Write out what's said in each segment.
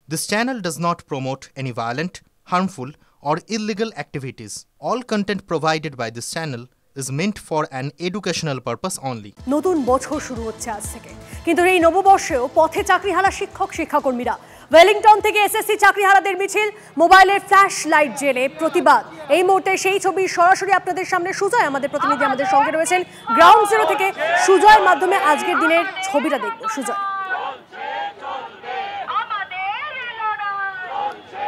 This channel does not promote any violent, harmful, or illegal activities. All content provided by this channel is meant for an educational purpose only. নতুন বছর শুরু হচ্ছে আজ থেকে, কিন্তু এই নববর্ষেও পথে চাকরিহারা শিক্ষক শিক্ষাকর্মীরা। ওয়েলিংটন থেকে এসএসসি চাকরিহারাদের মিছিল, মোবাইলের ফ্ল্যাশ লাইট জেলে প্রতিবাদ। এই মুহূর্তে সেই ছবি সরাসরি আপনাদের সামনে সুজয়, আমাদের প্রতিনিধি আমাদের সঙ্গে রয়েছেন গ্রাউন্ড জিরো থেকে। সুজয়ের মাধ্যমে আজকের দিনের ছবিটা দেখব। সুজয়,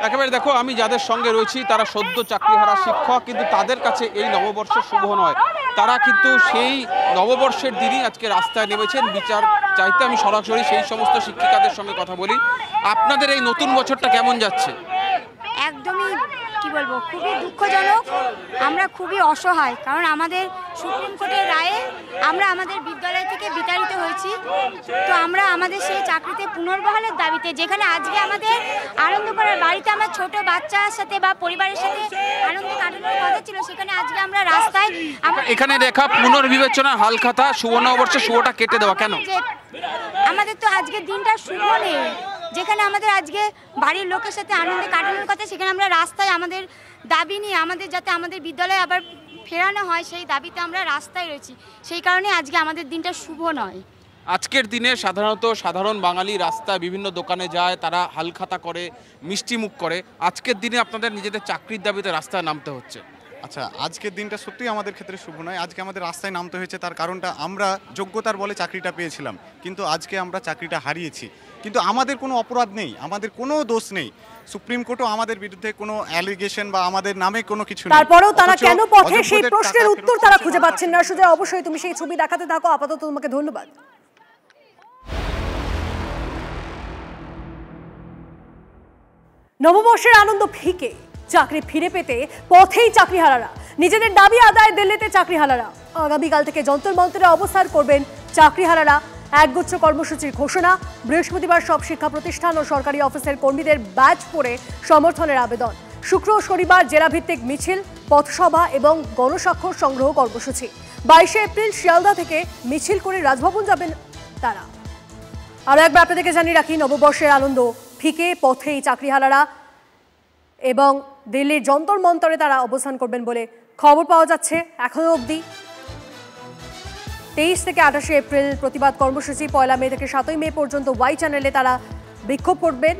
একেবারে দেখো, আমি যাদের সঙ্গে রয়েছি তারা সদ্য চাকরিহারা শিক্ষক, কিন্তু তাদের কাছে এই নববর্ষের শুভ নয়। তারা কিন্তু সেই নববর্ষের দিনই আজকে রাস্তায় নেমেছেন বিচার চাইতে। আমি সরাসরি সেই সমস্ত শিক্ষিকাদের সঙ্গে কথা বলি। আপনাদের এই নতুন বছরটা কেমন যাচ্ছে? একদমই কি বলবো, খুবই দুঃখজনক। আমরা খুবই অসহায়, কারণ আমাদের সুপ্রিম কোর্টের রায়ে আমরা আমাদের বিদ্যালয় থেকে বিতাড়িত হয়েছি। তো আমরা আমাদের সেই চাকরিতে পুনর্বহালের দাবিতে, যেখানে আজকে আমাদের আনন্দ করার বাড়িতে আমরা ছোট বাচ্চার সাথে বা পরিবারের সাথে আনন্দ কাটানোর কথা ছিল, সেখানে আজকে আমরা রাস্তায়। এখানে দেখা পুনর্বিবেচনা হালখাতা, শুভ নববর্ষে শুভটা কেটে দেওয়া কেন? আমাদের তো আজকের দিনটা শুভ নেই, যেখানে আমাদের আজকে বাড়ির লোকের সাথে আনন্দে কাটানোর কথা, সেখানে আমরা রাস্তায় আমাদের দাবি নিয়ে আমাদের যাতে আমাদের বিদ্যালয়ে আবার ফেরানো হয় সেই দাবিতে আমরা রাস্তায় রয়েছি। সেই কারণে আজকে আমাদের দিনটা শুভ নয়। আজকের দিনে সাধারণত সাধারণ বাঙালি রাস্তায় বিভিন্ন দোকানে যায়, তারা হালখাতা করে, মিষ্টি মুখ করে। আজকের দিনে আপনাদের নিজেদের চাকরির দাবিতে রাস্তায় নামতে হচ্ছে। আচ্ছা, আজকের দিনটা সত্যিই আমাদের ক্ষেত্রে শুভ নয়। আজকে আমাদের রাস্তায় নামতে হয়েছে, তার কারণটা আমরা যোগ্যতার বলে চাকরিটা পেয়েছিলাম, কিন্তু আজকে আমরা চাকরিটা হারিয়েছি। কিন্তু আমাদের কোনো অপরাধ নেই, আমাদের কোনো দোষ নেই। সুপ্রিম কোর্টও আমাদের বিরুদ্ধে কোনো অ্যালিগেশন বা আমাদের নামে কোনো কিছু নেই। তারপরেও তারা কেন পথে, সেই প্রশ্নের উত্তর তারা খুঁজে পাচ্ছেন না। সুজয়, অবশ্যই তুমি সেই ছবি দেখাতে থাকো। আপাতত তোমাকে ধন্যবাদ। নববর্ষের আনন্দ ফিকে, চাকরি ফিরে পেতে পথেই চাকরিহারারা। নিজেদের দাবি আদায় দিল্লিতে চাকরিহারারা। আগামীকাল থেকে যন্তর মন্তরে অবস্থান করবেন চাকরিহারারা। একগুচ্ছ কর্মসূচির ঘোষণা। বৃহস্পতিবার সব শিক্ষা প্রতিষ্ঠান ও সরকারি অফিসের কর্মীদের ব্যাচ পরে সমর্থনের আবেদন। শুক্র ও শনিবার জেলাভিত্তিক মিছিল, পথসভা এবং গণস্বাক্ষর সংগ্রহ কর্মসূচি। 22 এপ্রিল শিয়ালদা থেকে মিছিল করে রাজভবন যাবেন তারা। আরও একবার আপনাদেরকে জানিয়ে রাখি, নববর্ষের আনন্দ ফিকে, পথেই চাকরিহারারা এবং দিল্লির যন্তর মন্তরে তারা অবস্থান করবেন বলে খবর পাওয়া যাচ্ছে। এখনো অবধি 23 থেকে 28 এপ্রিল প্রতিবাদ কর্মসূচি, 1 মে থেকে 7 মে পর্যন্ত ওয়াই চ্যানেলে তারা বিক্ষোভ করবেন।